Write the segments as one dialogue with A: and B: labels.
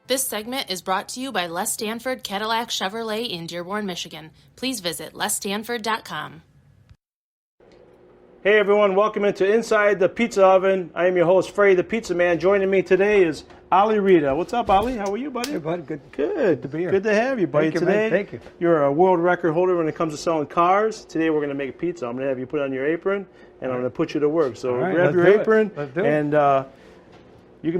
A: This segment is brought to you by Les Stanford Cadillac Chevrolet in Dearborn, Michigan. Please visit lesstanford.com.
B: Hey everyone, welcome into Inside the Pizza Oven. I am your host, Fredi, the Pizza Man. Joining me today is Reda. What's up, Ali? How are you, buddy?
C: Hey, bud. Good.
B: Good
C: to be here.
B: Good to have you, buddy.
C: Thank you,
B: today,
C: man. Thank you.
B: You're a world record holder when it comes to selling cars. Today we're going to make a pizza. I'm going to have you put on your apron, and I'm going to put you to work. So grab your apron, and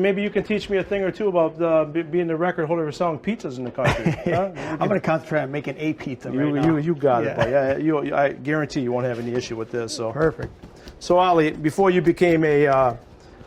B: maybe you can teach me a thing or two about being the record holder for selling pizzas in the country. Huh?
C: I'm going to concentrate on making a pizza right now.
B: You got it, buddy. I guarantee you won't have any issue with this. So
C: perfect.
B: So Ali, before you became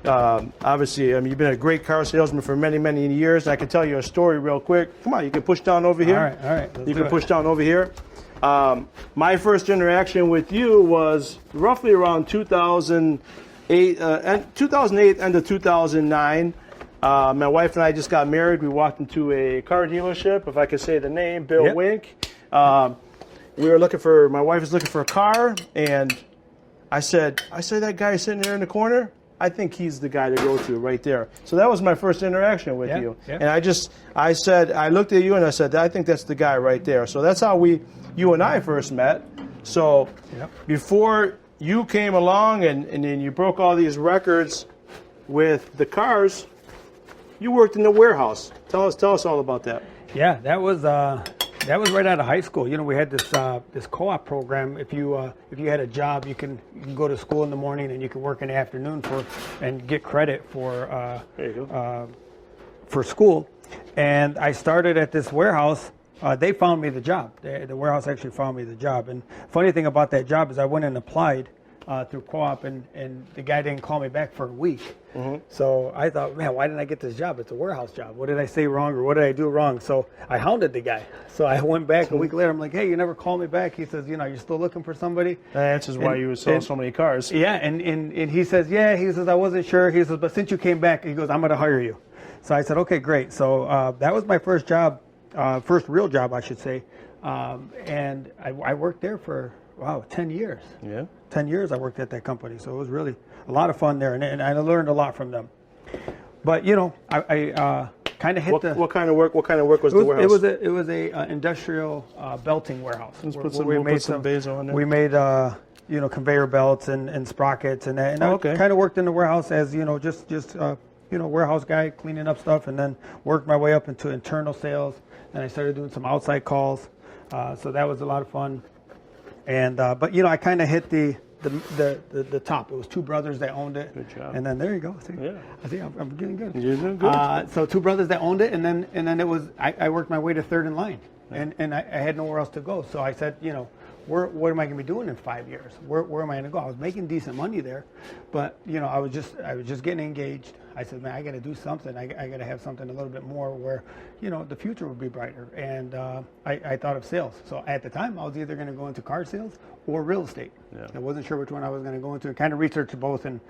B: obviously, you've been a great car salesman for many, many years. I can tell you a story real quick. Come on, you can push down over here.
C: All right.
B: You can push down over here. My first interaction with you was roughly around 2008, end of 2009. My wife and I just got married. We walked into a car dealership, if I could say the name, Bill Wink. My wife was looking for a car, and I said, that guy sitting there in the corner, I think he's the guy to go to right there. So that was my first interaction with you. Yeah. And I looked at you and I said, I think that's the guy right there. So that's how you and I first met. So before you came along and then you broke all these records with the cars, you worked in the warehouse. Tell us all about that.
C: Yeah, that was right out of high school. You know, we had this co-op program. If you had a job, you can go to school in the morning and you can work in the afternoon and get credit for school. And I started at this warehouse. They found me the job. The warehouse actually found me the job. And funny thing about that job is I went and applied through co-op, and the guy didn't call me back for a week. Mm-hmm. So I thought, man, why didn't I get this job? It's a warehouse job. What did I say wrong, or what did I do wrong? So I hounded the guy. So I went back a week later. I'm like, hey, you never called me back. He says, you're still looking for somebody?
B: That answers why you sell so many cars.
C: Yeah, and he says, I wasn't sure. He says, but since you came back, he goes, I'm going to hire you. So I said, okay, great. So that was my first job, first real job, I should say. And I worked there for, 10 years. Yeah. 10 years I worked at that company, so it was really a lot of fun there, and I learned a lot from them. But I kind of hit
B: what kind of work was the warehouse?
C: It was a industrial belting warehouse.
B: Let's put some bezo on there.
C: We made conveyor belts and sprockets and that. And I kind of worked in the warehouse as just warehouse guy cleaning up stuff, and then worked my way up into internal sales. And I started doing some outside calls, so that was a lot of fun. And but I kind of hit the top. It was two brothers that owned it.
B: Good job.
C: And then there you go. I think I'm getting good.
B: You're doing good.
C: So two brothers that owned it, and then it was I worked my way to third in line, and I had nowhere else to go. So I said, what am I going to be doing in 5 years? Where am I going to go? I was making decent money there, but I was just getting engaged. I said, man, I got to do something. I got to have something a little bit more where the future would be brighter. And I thought of sales. So at the time, I was either going to go into car sales or real estate. Yeah. I wasn't sure which one I was going to go into. I kind of researched both and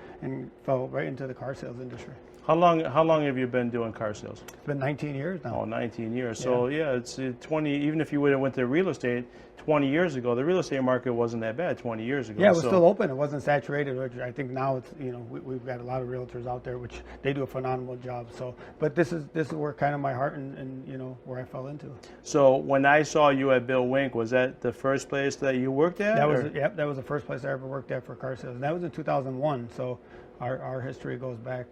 C: fell right into the car sales industry.
B: How long have you been doing car sales?
C: It's been 19 years now.
B: Oh, 19 years. So it's 20. Even if you would have went to real estate 20 years ago, the real estate market wasn't that bad 20 years ago.
C: Yeah, it was still open. It wasn't saturated, which I think now it's we've got a lot of realtors out there, which they do a phenomenal job. So, but this is where kind of my heart and where I fell into.
B: So when I saw you at Bill Wink, was that the first place that you worked at?
C: That was the first place I ever worked at for car sales, and that was in 2001. So our history goes back.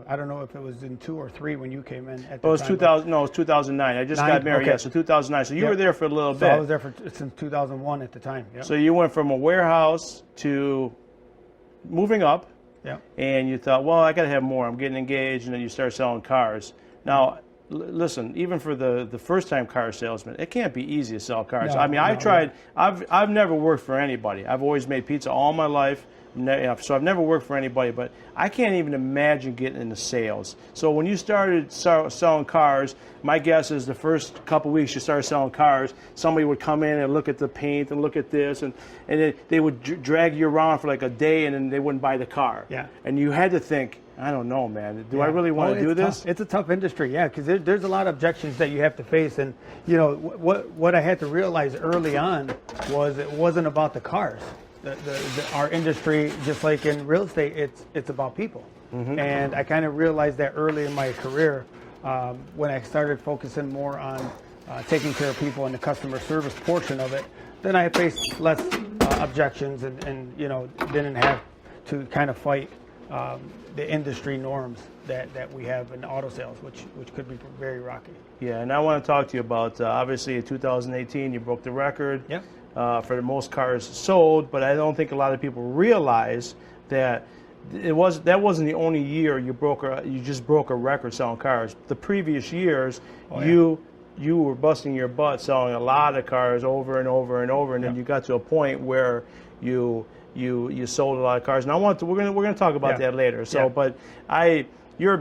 C: I don't know if it was in 2 or 3 when you came in. It
B: was 2000. No, it was 2009. I just got married. Okay. Yeah, so 2009. So you were there for a little bit.
C: So I was there since 2001 at the time. Yep.
B: So you went from a warehouse to moving up.
C: Yeah.
B: And you thought, well, I got to have more. I'm getting engaged, and then you start selling cars. Now, listen, even for the first-time car salesman, it can't be easy to sell cars. I've tried. I've never worked for anybody. I've always made pizza all my life. So I've never worked for anybody, but I can't even imagine getting into sales. So when you started selling cars, my guess is the first couple weeks you started selling cars, somebody would come in and look at the paint and look at this, and they would drag you around for like a day, and then they wouldn't buy the car.
C: Yeah.
B: And you had to think, I don't know, man. Do I really want to do this?
C: It's a tough industry, because there's a lot of objections that you have to face. And, what I had to realize early on was it wasn't about the cars. Our industry, just like in real estate, it's about people. Mm-hmm. And I kind of realized that early in my career when I started focusing more on taking care of people and the customer service portion of it, then I faced less objections and didn't have to kind of fight the industry norms that we have in auto sales, which could be very rocky.
B: Yeah, and I want to talk to you about, obviously in 2018 you broke the record for the most cars sold, but I don't think a lot of people realize that that wasn't the only year you just broke a record selling cars. The previous years, you were busting your butt selling a lot of cars over and over and over, and then you got to a point where you sold a lot of cars. And we're gonna talk about that later. So, but you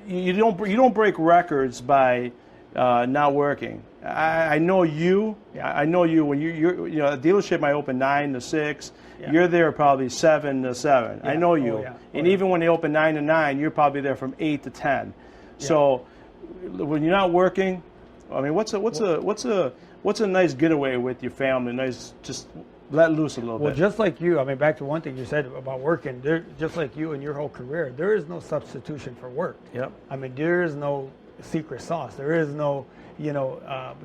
B: don't break records by not working. I know you. I know you when a dealership might open 9 to 6. Yeah. You're there probably 7 to 7. Yeah. I know you. And even when they open 9 to 9, you're probably there from 8 to 10. Yeah. So when you're not working, I mean, what's a nice getaway with your family? Nice, just let loose a little bit.
C: Well, just like you, I mean, back to one thing you said about working, just like you in your whole career, there is no substitution for work.
B: Yep.
C: I mean, there is no secret sauce. There is no,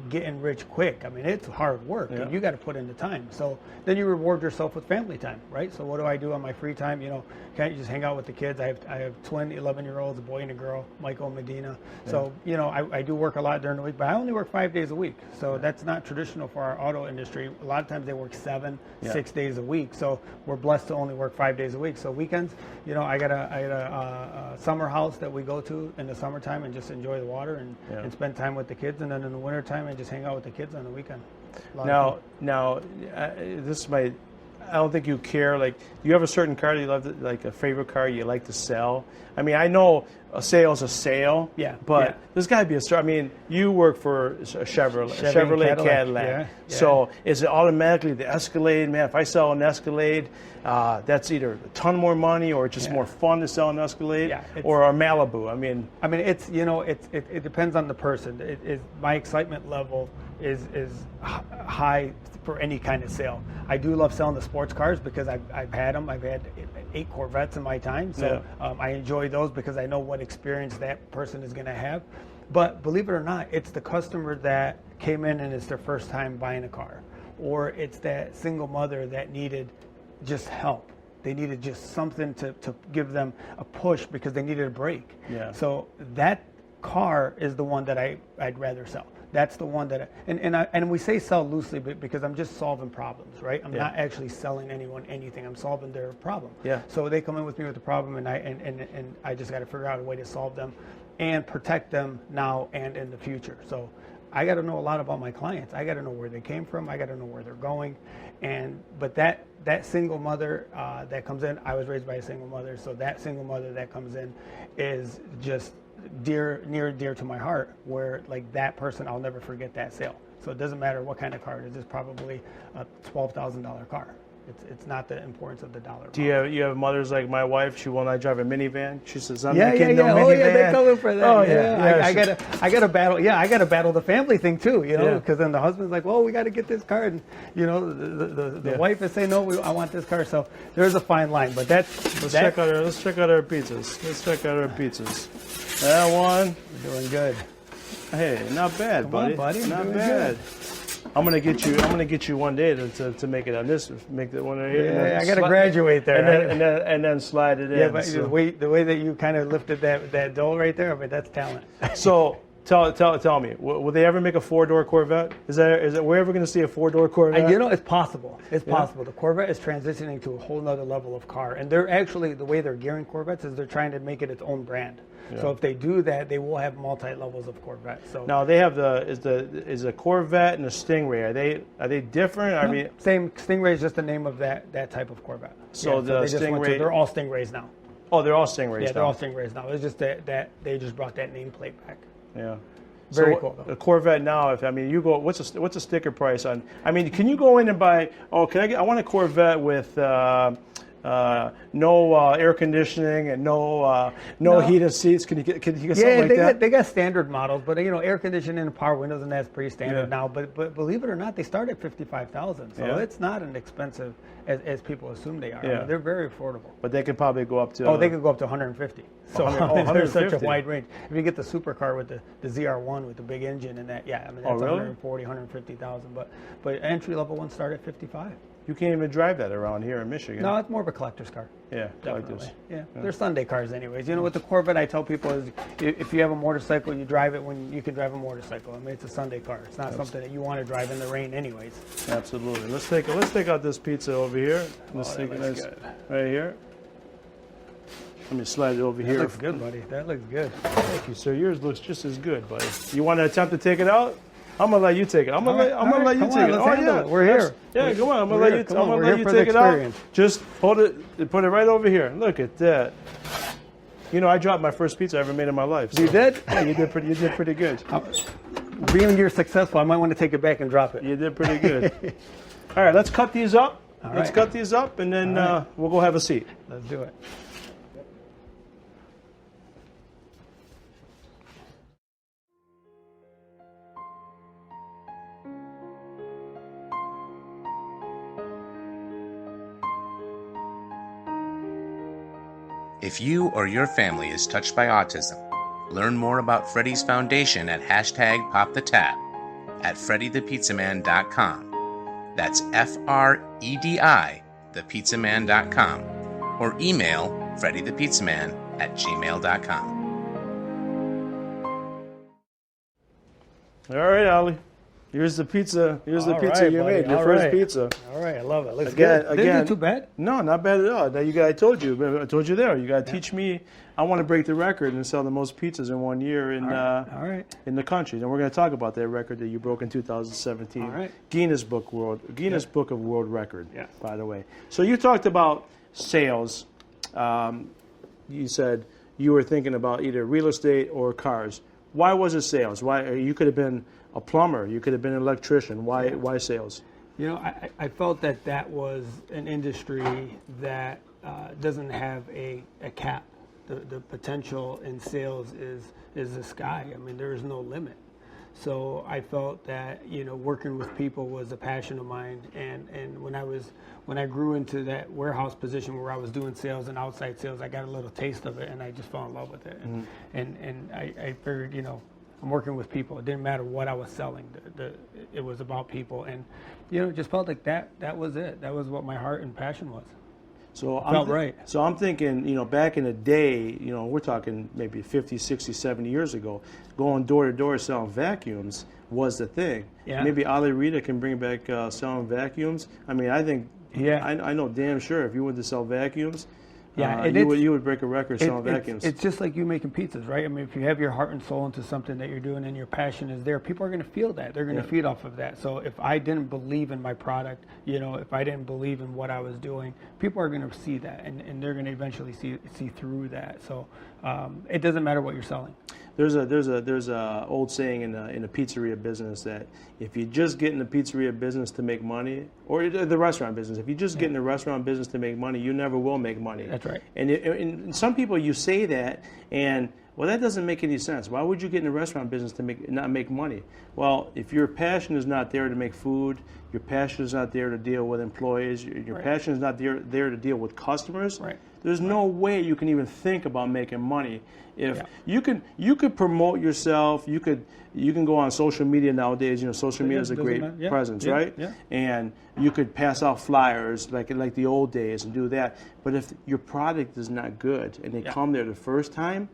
C: getting rich quick. I mean, it's hard work. And you got to put in the time. So then you reward yourself with family time, right? So what do I do on my free time? Can't you just hang out with the kids? I have twin 11-year-olds, a boy and a girl, Michael and Medina. Yeah. So, I do work a lot during the week, but I only work 5 days a week. So that's not traditional for our auto industry. A lot of times they work 6 days a week. So we're blessed to only work 5 days a week. So weekends, I got a summer house that we go to in the summertime and just enjoy the water and spend time with the kids. And then in the wintertime, I just hang out with the kids on the weekend.
B: Now, this might, I don't think you care. Like, do you have a certain car that you love, like a favorite car you like to sell? I mean, I know a sale's a sale, but there's got to be I mean, you work for a Chevrolet Cadillac. Yeah. So is it automatically the Escalade? Man, if I sell an Escalade, that's either a ton more money or just more fun to sell an Escalade, or a Malibu. I mean, it's it depends on the person. My excitement level is high for any kind of sale. I do love selling the sports cars because I've had them. I've had 8 Corvettes in my time, so I enjoy those because I know what experience that person is going to have. But believe it or not, it's the customer that came in and it's their first time buying a car, or it's that single mother that needed just help. They needed just something to give them a push because they needed a break. Yeah. So that car is the one that I'd rather sell. That's the one that and we say sell loosely because I'm just solving problems, right? I'm not actually selling anyone anything. I'm solving their problem. Yeah. So they come in with me with a problem, and I just got to figure out a way to solve them and protect them now and in the future. So I got to know a lot about my clients. I got to know where they came from. I got to know where they're going. But that single mother that comes in, I was raised by a single mother, so that single mother that comes in is just near and dear to my heart, where like that person, I'll never forget that sale. So it doesn't matter what kind of car it is. It's probably a $12,000 car. It's not the importance of the dollar. Do you have mothers like my wife? She will not drive a minivan. She says, "I'm not getting no minivan."
C: Oh yeah, they come in for that. Oh yeah. I got to battle. Yeah, I got to battle the family thing too. Because then the husband's like, "Well, we got to get this car," and the wife is saying, "No, I want this car." So there's a fine line. But let's check out our pizzas. That one.
B: You're doing good. Hey, not bad,
C: buddy.
B: Not bad.
C: Good.
B: I'm gonna get you one day to make it on this. Make that one right here.
C: Yeah, I gotta graduate there.
B: And then slide it in.
C: Yeah, but the way that you kind of lifted that doll right there, I mean, that's talent.
B: So tell me, will they ever make a 4-door Corvette? Is we ever going to see a 4-door Corvette?
C: It's possible. It's possible. The Corvette is transitioning to a whole nother level of car, and they're actually, the way they're gearing Corvettes is they're trying to make it its own brand. Yeah. So if they do that, they will have multi-levels of Corvette. So
B: now they have is a Corvette and a Stingray. Are they different?
C: No, I mean, same. Stingray is just the name of that type of Corvette.
B: So the Stingray,
C: they're all Stingrays now.
B: Oh, they're all Stingrays.
C: Yeah, they're all Stingrays now. It's just that they just brought that nameplate back.
B: Yeah.
C: Very cool.
B: A Corvette now, you go, what's a sticker price on? I mean, can you go in and buy? Oh, I want a Corvette with no air conditioning and no heated seats. Can you get something like that?
C: They got standard models, but air conditioning and power windows, and that's pretty standard now. But believe it or not, they start at $55,000, so it's not as expensive as people assume they are. I mean, they're very affordable.
B: But they can probably go up to
C: they could go up to 150. So there's such a wide range. If you get the supercar with the ZR1 with the big engine and that, I mean that's 140, 150,000. But entry level ones start at 55.
B: You can't even drive that around here in Michigan.
C: No, it's more of a collector's car.
B: Yeah,
C: definitely. Yeah, they're Sunday cars anyways. With the Corvette, I tell people is if you have a motorcycle, you drive it when you can drive a motorcycle. I mean, it's a Sunday car. It's not something that you want to drive in the rain anyways.
B: Absolutely. Let's take out this pizza over here. Let's take it right here. Let me slide it over here.
C: That looks good, buddy. That looks good.
B: Thank you, sir. Yours looks just as good, buddy. You want to attempt to take it out? I'm gonna let you take it. I'm gonna let you take it.
C: Oh yeah, we're here.
B: Yeah, come on. I'm gonna let you take it out. Just hold it. Put it right over here. Look at that. I dropped my first pizza I ever made in my life. So.
C: You did?
B: Yeah, you did pretty good.
C: Being you're successful, I might want to take it back and drop it.
B: You did pretty good. All right, let's cut these up. Let's cut these up, and then we'll go have a seat.
C: Let's do it.
D: If you or your family is touched by autism, learn more about Fredi's Foundation at #PopTheTap at FrediThePizzaMan.com. That's FREDI, thepizzaman.com, or email FrediThePizzaman@gmail.com.
B: All right, Ollie. Here's the pizza. Here's the pizza you made. Your first pizza.
C: All right, I love it. Looks good. Didn't do too bad.
B: No, not bad at all. Now I told you there. You got to teach me. I want to break the record and sell the most pizzas in 1 year in the country. And we're going to talk about that record that you broke in 2017.
C: All right.
B: Guinness Book of World Record. Yeah. By the way. So you talked about sales. You said you were thinking about either real estate or cars. Why was it sales? Why you could have been a plumber, you could have been an electrician. Why sales?
C: I felt that was an industry that doesn't have a cap. The potential in sales is the sky. I mean, there is no limit. So I felt that working with people was a passion of mine, and when I grew into that warehouse position where I was doing sales and outside sales, I got a little taste of it, and I just fell in love with it. And I figured, I'm working with people. It didn't matter what I was selling. It was about people, and just felt like that was it. That was what my heart and passion was.
B: So I'm thinking, back in the day, we're talking maybe 50, 60, 70 years ago, going door to door selling vacuums was the thing. Yeah. Maybe Reda can bring back selling vacuums. I mean, I think, I know damn sure if you went to sell vacuums, you would break a record selling vacuums.
C: It's just like you making pizzas, right? I mean, if you have your heart and soul into something that you're doing and your passion is there, people are going to feel that. They're going to feed off of that. So if I didn't believe in my product, if I didn't believe in what I was doing, people are going to see that, and they're going to eventually see through that. So it doesn't matter what you're selling.
B: There's a old saying in the pizzeria business that if you just get in the pizzeria business to make money, or the restaurant business, if you just get in the restaurant business to make money, you never will make money.
C: That's right.
B: And some people, you say that, and that doesn't make any sense. Why would you get in the restaurant business to not make money? Well, if your passion is not there to make food, your passion is not there to deal with employees, your passion is not there to deal with customers. Right. There's no way you can even think about making money. If you could promote yourself, you can go on social media nowadays. Social media is a great presence, right? Yeah. And you could pass out flyers like the old days and do that. But if your product is not good and they come there the first time,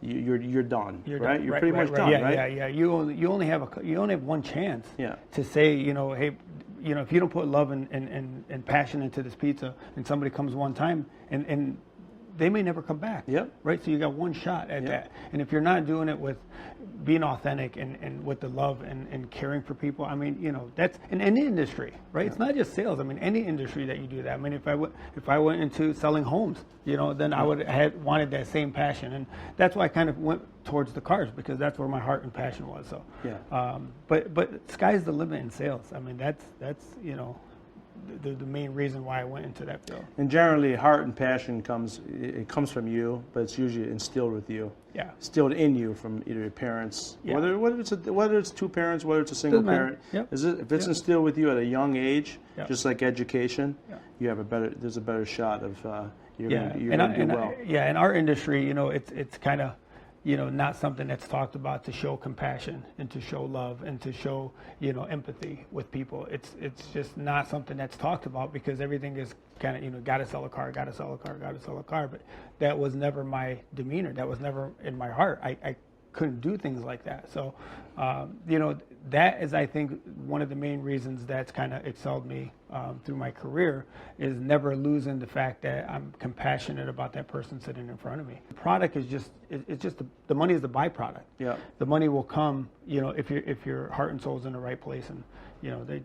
B: you're done, right? You're pretty much done, right?
C: Yeah. You only have one chance to say, hey, if you don't put love and passion into this pizza, and somebody comes one time and they may never come back. Yep. Right. So you got one shot at that. And if you're not doing it with being authentic and with the love and caring for people, I mean, that's in any industry, right? Yeah. It's not just sales. I mean, any industry that you do that. I mean, if I went into selling homes, then I would have wanted that same passion, and that's why I kind of went towards the cars, because that's where my heart and passion was. So, but sky's the limit in sales. I mean, that's the main reason why I went into that field.
B: And generally, heart and passion comes from you, but it's usually instilled with you.
C: Yeah.
B: Instilled in you from either your parents,
C: Yeah.
B: whether it's two parents, whether it's a single parent.
C: Yep.
B: If it's instilled with you at a young age,
C: Yep.
B: just like education,
C: Yep.
B: you have there's a better shot of you're
C: Yeah,
B: going to do well.
C: Yeah, in our industry, it's kind of, not something that's talked about to show compassion and to show love and to show, empathy with people. It's just not something that's talked about because everything is kind of, got to sell a car, got to sell a car, got to sell a car. But that was never my demeanor. That was never in my heart. I couldn't do things like that. So, that is, I think, one of the main reasons that's kind of excelled me through my career is never losing the fact that I'm compassionate about that person sitting in front of me. The product is it's just the money is the byproduct.
B: Yeah.
C: The money will come, if your heart and soul is in the right place. And,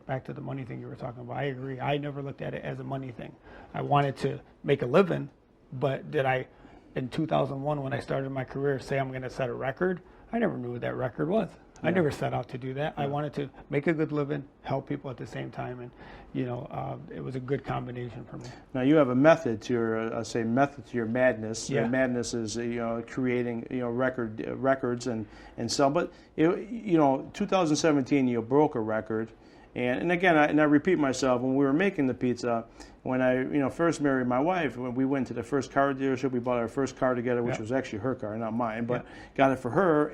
C: back to the money thing you were talking about, I agree. I never looked at it as a money thing. I wanted to make a living, but did I, in 2001 when I started my career, say I'm going to set a record? I never knew what that record was. I never set out to do that. I wanted to make a good living, help people at the same time, and it was a good combination for me.
B: Now you have a method to your madness.
C: Yeah.
B: Madness is creating records and sell. But 2017 you broke a record, and again I repeat myself, when we were making the pizza, when I first married my wife, when we went to the first car dealership, we bought our first car together, which was actually her car, not mine, but got it for her.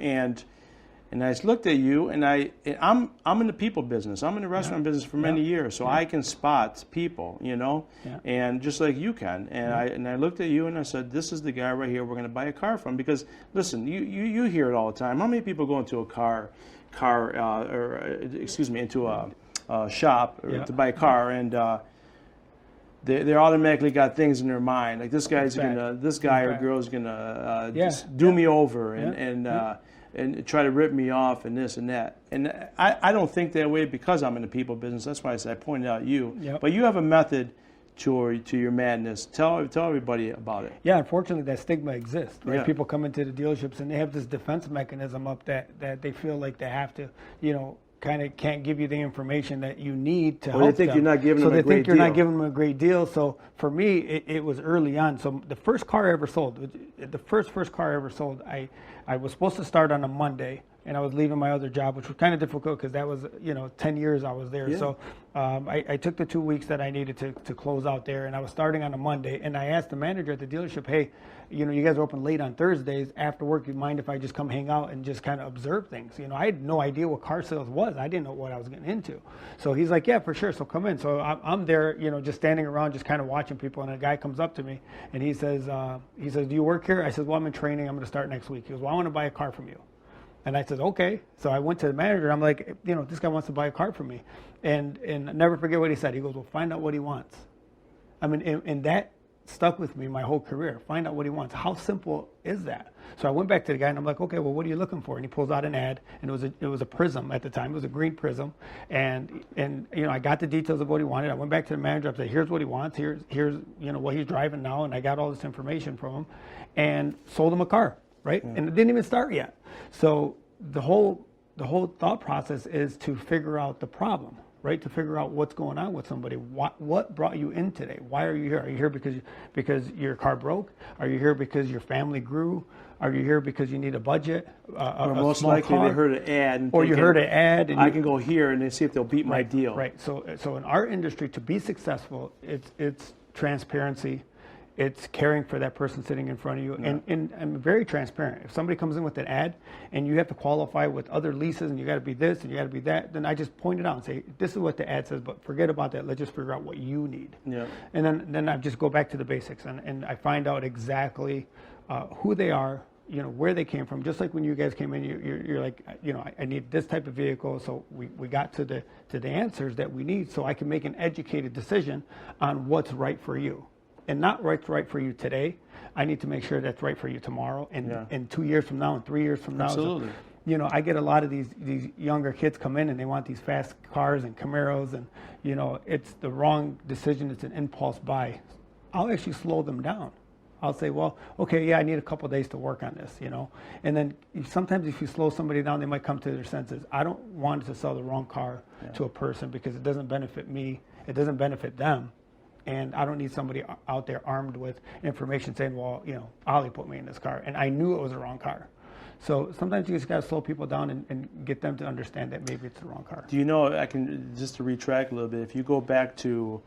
B: And I just looked at you, and I'm in the people business. I'm in the restaurant business for many years, so I can spot people, and just like you can. And I looked at you and I said, "This is the guy right here. We're going to buy a car from." Because listen, you hear it all the time. How many people go into a into a shop to buy a car and they automatically got things in their mind like this guy or girl is gonna just do me over and try to rip me off and this and that. And I don't think that way because I'm in the people business. That's why I pointed out you.
C: Yep.
B: But you have a method to your madness. Tell everybody about it.
C: Yeah, unfortunately, that stigma exists. Right?
B: Yeah.
C: People come into the dealerships and they have this defense mechanism up that they feel like they have to, kind of can't give you the information that you need to help them.
B: They think you're not giving them a great deal.
C: So they think you're not giving them a great deal. So for me, it was early on. So the first car I ever sold, the first car I ever sold, I was supposed to start on a Monday, and I was leaving my other job, which was kind of difficult because that was, 10 years I was there. Yeah. So I took the 2 weeks that I needed to close out there, and I was starting on a Monday. And I asked the manager at the dealership, hey, you guys are open late on Thursdays. After work, you mind if I just come hang out and just kind of observe things? I had no idea what car sales was. I didn't know what I was getting into. So he's like, yeah, for sure. So come in. So I'm there, just standing around, just kind of watching people. And a guy comes up to me and he says, do you work here? I said, well, I'm in training. I'm going to start next week. He goes, well, I want to buy a car from you. And I said, okay. So I went to the manager. I'm like, this guy wants to buy a car from me. And I'll never forget what he said. He goes, well, find out what he wants. I mean, and that stuck with me my whole career. Find out what he wants. How simple is that? So I went back to the guy and I'm like, okay, well, what are you looking for? And he pulls out an ad, and it was a Prism at the time. It was a green Prism, and I got the details of what he wanted. I went back to the manager. I said, here's what he wants. Here's what he's driving now, and I got all this information from him, and sold him a car. Right, and it didn't even start yet. So the whole thought process is to figure out the problem. Right, to figure out what's going on with somebody. What brought you in today? Why are you here? Are you here because your car broke? Are you here because your family grew? Are you here because you need a budget?
B: Or most likely they heard an ad.
C: Or you heard an ad. And
B: I can go here and they see if they'll beat my deal.
C: Right. So in our industry, to be successful, it's transparency. It's caring for that person sitting in front of you. Yeah. And I'm very transparent. If somebody comes in with an ad and you have to qualify with other leases and you got to be this and you got to be that, then I just point it out and say, this is what the ad says, but forget about that. Let's just figure out what you need. Yeah. And then I just go back to the basics and I find out exactly who they are, where they came from. Just like when you guys came in, you're like, I need this type of vehicle. So we got to the answers that we need so I can make an educated decision on what's right for you. And not what's right for you today. I need to make sure that's right for you tomorrow and 2 years from now and 3 years from now.
B: Absolutely.
C: So, I get a lot of these younger kids come in and they want these fast cars and Camaros and, it's the wrong decision. It's an impulse buy. I'll actually slow them down. I'll say, well, okay, yeah, I need a couple of days to work on this, And then sometimes if you slow somebody down, they might come to their senses. I don't want to sell the wrong car to a person because it doesn't benefit me It doesn't benefit them. And I don't need somebody out there armed with information saying, well, Ollie put me in this car. And I knew it was the wrong car. So sometimes you just got to slow people down and get them to understand that maybe it's the wrong car.
B: Do you know, I can, just to retract a little bit, if you go back to,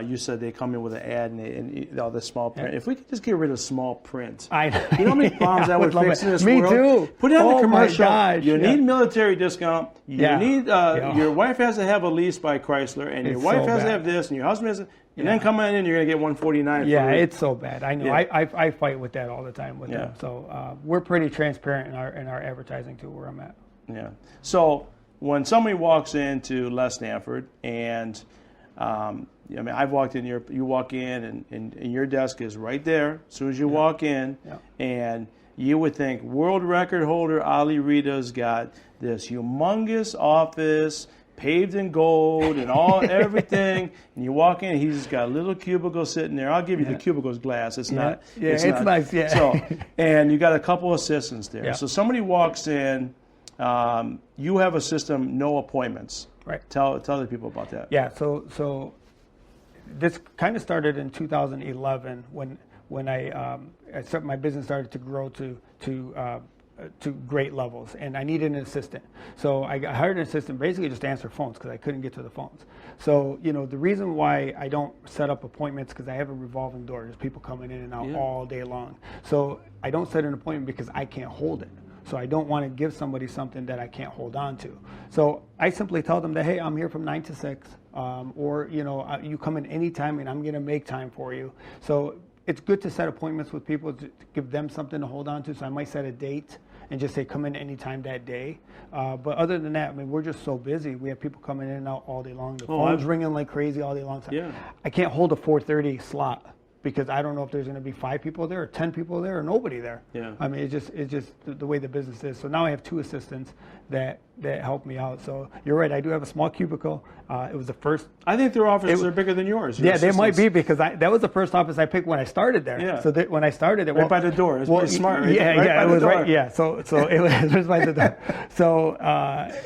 B: you said they come in with an ad and all the small print. If we could just get rid of small print.
C: You
B: know how many problems that would fix in this
C: Me
B: world?
C: too.
B: Put it on the commercial.
C: My gosh.
B: You need military discount. You need,
C: Yeah.
B: your wife has to have a lease by Chrysler, and your
C: It's
B: wife
C: so
B: has to
C: bad.
B: have this, and your husband has to, and then come in and you're going to get $149.
C: Yeah,
B: for
C: it's so bad. I know.
B: Yeah.
C: I fight with that all the time with them. So we're pretty transparent in our advertising too, where I'm at.
B: Yeah. So when somebody walks into Les Stanford, and I've walked in. You walk in, and your desk is right there. As soon as you walk in, and you would think world record holder Ali Reda's got this humongous office, paved in gold and everything, and you walk in, he's just got a little cubicle sitting there. I'll give you the cubicle's glass. It's not.
C: Yeah, it's nice. Yeah.
B: So, and you got a couple assistants there.
C: Yeah.
B: So somebody walks in, you have a system, no appointments.
C: Right.
B: Tell the people about that.
C: Yeah. So this kind of started in 2011 when my business started to grow to great levels, and I needed an assistant. So I hired an assistant basically just to answer phones because I couldn't get to the phones. So, the reason why I don't set up appointments, because I have a revolving door. There's people coming in and out all day long. So I don't set an appointment because I can't hold it. So I don't want to give somebody something that I can't hold on to. So I simply tell them that, hey, I'm here from 9 to 6, or, you come in anytime and I'm going to make time for you. So it's good to set appointments with people to give them something to hold on to. So I might set a date and just say, come in anytime that day. But other than that, we're just so busy. We have people coming in and out all day long. The phone's ringing like crazy all day long. So I can't hold a 4:30 slot because I don't know if there's going to be 5 people there or 10 people there or nobody there. Yeah. It's just the way the business is. So now I have 2 assistants that help me out. So you're right. I do have a small cubicle. It was the first.
B: I think their offices are bigger than yours.
C: Yeah, they might be because that was the first office I picked when I started there.
B: Yeah.
C: So when I started it,
B: right by the door. It's pretty smart. Right?
C: Yeah,
B: it
C: was right. Yeah. So it was right by the door. So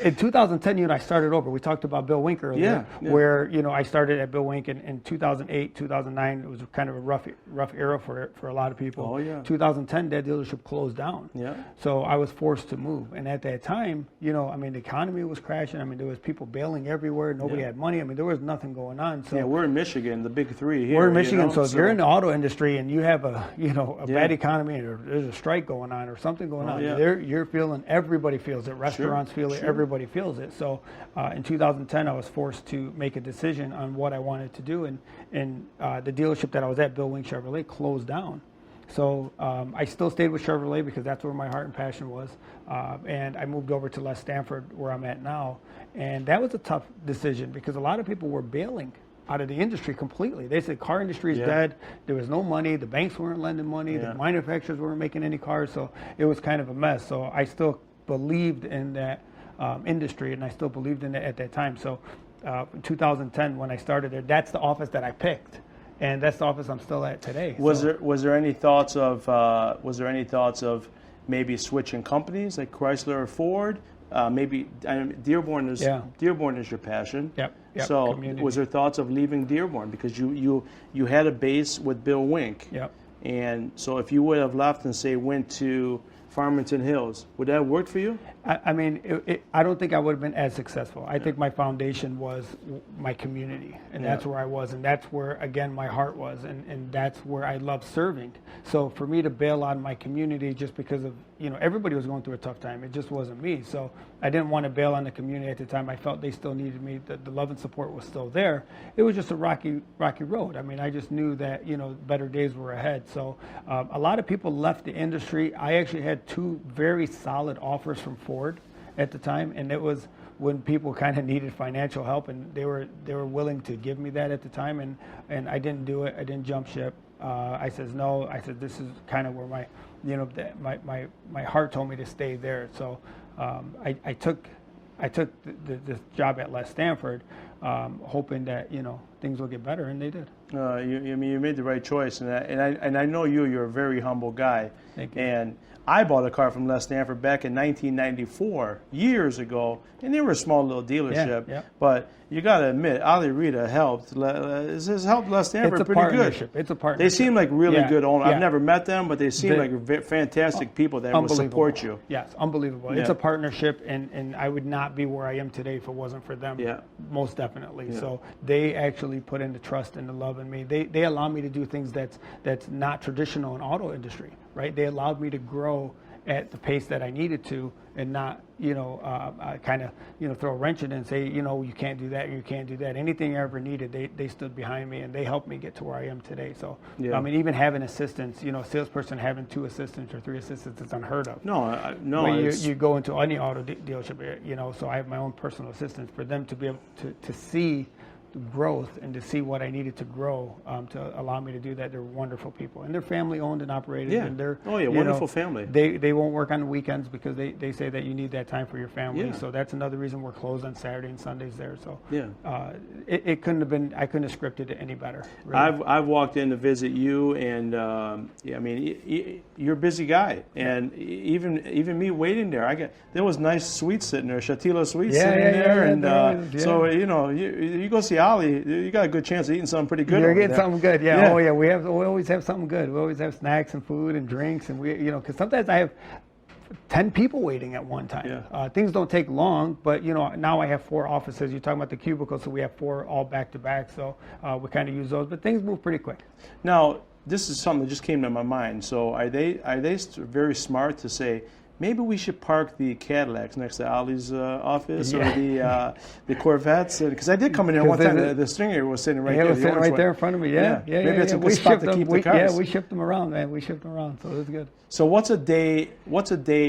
C: in 2010, I started over. We talked about Bill Wink earlier, where I started at Bill Wink in 2008, 2009. It was kind of a rough era for a lot of people.
B: Oh yeah.
C: 2010, that dealership closed down.
B: Yeah.
C: So I was forced to move, and at that time, the economy was crashing. There was people bailing everywhere. Nobody had money. There was nothing going on. So
B: we're in Michigan, the big 3 here.
C: We're in Michigan, so if you're in the auto industry and you have a bad economy or there's a strike going on or something going on, you're feeling. Everybody feels it. Restaurants feel it. Everybody feels it. So in 2010, I was forced to make a decision on what I wanted to do, and the dealership that I was at, Bill Wink Chevrolet, closed down. So I still stayed with Chevrolet because that's where my heart and passion was. And I moved over to Les Stanford, where I'm at now. And that was a tough decision because a lot of people were bailing out of the industry completely. They said car industry is dead. There was no money. The banks weren't lending money. The manufacturers weren't making any cars. So it was kind of a mess. So I still believed in that industry, and I still believed in it at that time. So in 2010, when I started there, that's the office that I picked. And that's the office I'm still at today.
B: Was there any thoughts of maybe switching companies like Chrysler or Ford? Maybe Dearborn is your passion.
C: Yep.
B: So
C: community.
B: was there thoughts of leaving Dearborn because you had a base with Bill Wink?
C: Yep.
B: And so if you would have left and say went to Farmington Hills, would that have worked for you?
C: I don't think I would have been as successful. I think my foundation was my community, and that's where I was, and that's where, again, my heart was, and that's where I love serving. So for me to bail on my community just because of, everybody was going through a tough time. It just wasn't me. So I didn't want to bail on the community at the time. I felt they still needed me. The love and support was still there. It was just a rocky road. I just knew that, better days were ahead. So a lot of people left the industry. I actually had 2 very solid offers from Ford at the time, and it was when people kind of needed financial help, and they were willing to give me that at the time, and I didn't do it. I didn't jump ship. I says no. I said this is kind of where my heart told me to stay there. So I took this job at Les Stanford, hoping that things will get better, and they did.
B: You made the right choice, and I know you're a very humble guy.
C: Thank you.
B: And I bought a car from Les Stanford back in 1994, years ago, and they were a small little dealership.
C: Yeah.
B: But you got to admit, Ali Reda helped. Has helped Les Stanford pretty good.
C: It's a partnership.
B: They seem like really good owners.
C: Yeah.
B: I've never met them, but they seem like fantastic people that will support you.
C: Yes, unbelievable.
B: Yeah.
C: It's a partnership, and I would not be where I am today if it wasn't for them.
B: Yeah.
C: Most definitely.
B: Yeah.
C: So they actually put in the trust and the love in me. They allow me to do things that's not traditional in auto industry, right? They allowed me to grow at the pace that I needed to, and not, kind of, throw a wrench in it and say, you can't do that, you can't do that. Anything I ever needed, they stood behind me, and they helped me get to where I am today. So,
B: yeah.
C: I mean, even having assistants, a salesperson having 2 assistants or 3 assistants is unheard of.
B: No.
C: But you go into any auto dealership, so I have my own personal assistants for them to be able to see growth and to see what I needed to grow to allow me to do that. They're wonderful people, and they're family owned and operated.
B: Yeah.
C: And they're
B: wonderful family.
C: They won't work on the weekends because they say that you need that time for your family.
B: Yeah.
C: So that's another reason we're closed on Saturday and Sundays there. So
B: yeah,
C: it couldn't have been. I couldn't have scripted it any better. Really.
B: I've walked in to visit you, and I mean, you're a busy guy, and even me waiting there, there was nice sweets sitting there, Chatila sweets sitting there, and so you go see Ali, you got a good chance of eating something pretty good.
C: You're getting
B: there.
C: something good, yeah. Oh yeah, we always have something good. We always have snacks and food and drinks, and because sometimes I have 10 people waiting at one time.
B: Yeah.
C: Things don't take long, but now I have 4 offices. You're talking about the cubicles, so we have 4 all back to back. So we kind of use those, but things move pretty quick.
B: Now, this is something that just came to my mind. So are they very smart to say, maybe we should park the Cadillacs next to Ali's office, or the Corvettes? Because I did come in there one time. The Stinger was sitting right there.
C: It was sitting right there in front of me. Yeah.
B: Maybe it's a good spot to keep the cars.
C: Yeah, we shipped them around, man. We shipped them around, so it was good.
B: So what's a day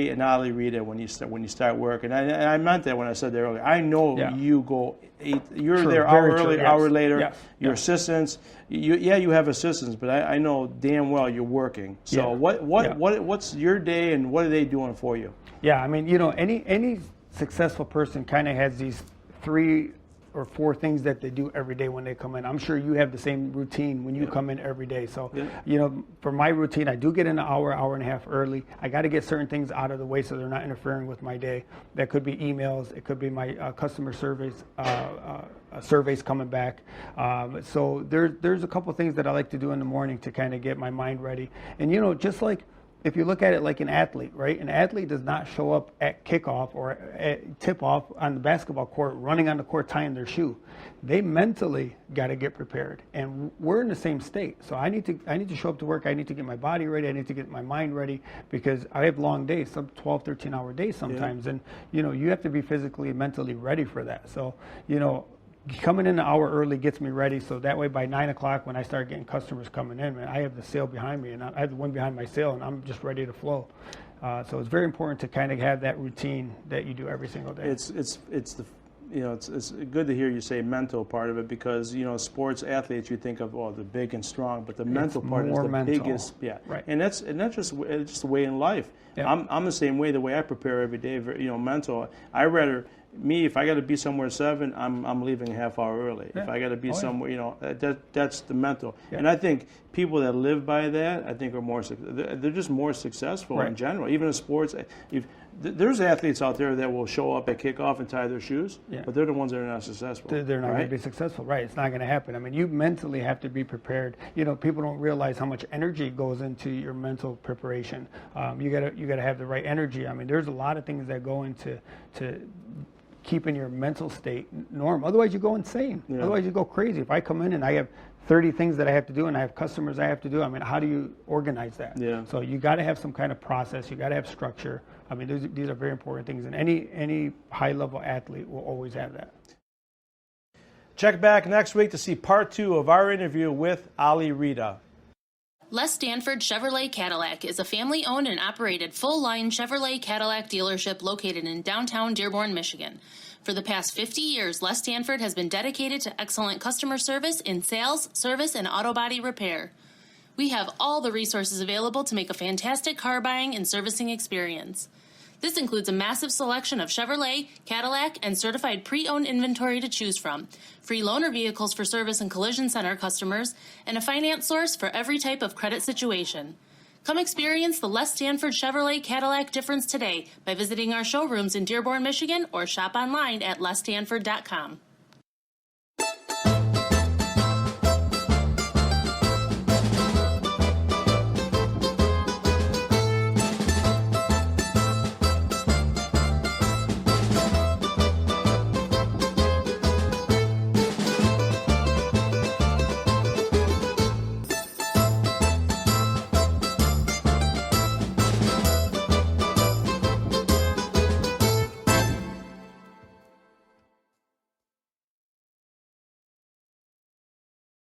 B: in Ali Reda when you start work? And I meant that when I said that earlier. I know you go 8. You're there hour early, hour later.
C: Yes.
B: Your assistants. You have assistants, but I know damn well you're working. So what's your day, and what are they doing for you?
C: Yeah, I mean, any successful person kind of has these 3 or 4 things that they do every day when they come in. I'm sure you have the same routine when you come in every day. So, for my routine, I do get in an hour and a half early. I got to get certain things out of the way so they're not interfering with my day. That could be emails. It could be my customer surveys coming back. So there's a couple things that I like to do in the morning to kind of get my mind ready. And, just like, if you look at it like an athlete, right? An athlete does not show up at kickoff or at tip-off on the basketball court, running on the court, tying their shoe. They mentally got to get prepared, and we're in the same state. So I need to show up to work. I need to get my body ready. I need to get my mind ready, because I have long days, some 12, 13-hour days sometimes, and you have to be physically and mentally ready for that. So coming in an hour early gets me ready, so that way by 9 o'clock when I start getting customers coming in, man, I have the sale behind me, and I have the one behind my sale, and I'm just ready to flow. So it's very important to kind of have that routine that you do every single day.
B: It's good to hear you say mental part of it, because sports athletes, you think of the big and strong, but the mental part is the biggest. Yeah,
C: right.
B: And that's just the way in life. Yeah. I'm the same way. The way I prepare every day, mental. If I got to be somewhere at 7, I'm leaving a half hour early. Yeah. If I got to be somewhere, that's the mental. Yeah. And I think people that live by that, I think they're just more successful in general. Even in sports, there's athletes out there that will show up at kickoff and tie their shoes, but they're the ones that are not successful.
C: They're not going to be successful, right? It's not going to happen. I mean, you mentally have to be prepared. People don't realize how much energy goes into your mental preparation. You got to have the right energy. I mean, there's a lot of things that go into keeping your mental state normal. Otherwise, you go insane. Yeah. Otherwise, you go crazy. If I come in and I have 30 things that I have to do, and I have customers I have to do, I mean, how do you organize that?
B: Yeah.
C: So you got to have some kind of process. You got to have structure. I mean, these are very important things, and any high-level athlete will always have that.
B: Check back next week to see part 2 of our interview with Ali Reda.
A: Les Stanford Chevrolet Cadillac is a family-owned and operated full-line Chevrolet Cadillac dealership located in downtown Dearborn, Michigan. For the past 50 years, Les Stanford has been dedicated to excellent customer service in sales, service, and auto body repair. We have all the resources available to make a fantastic car buying and servicing experience. This includes a massive selection of Chevrolet, Cadillac, and certified pre-owned inventory to choose from, free loaner vehicles for service and collision center customers, and a finance source for every type of credit situation. Come experience the Les Stanford Chevrolet Cadillac difference today by visiting our showrooms in Dearborn, Michigan, or shop online at lesstanford.com.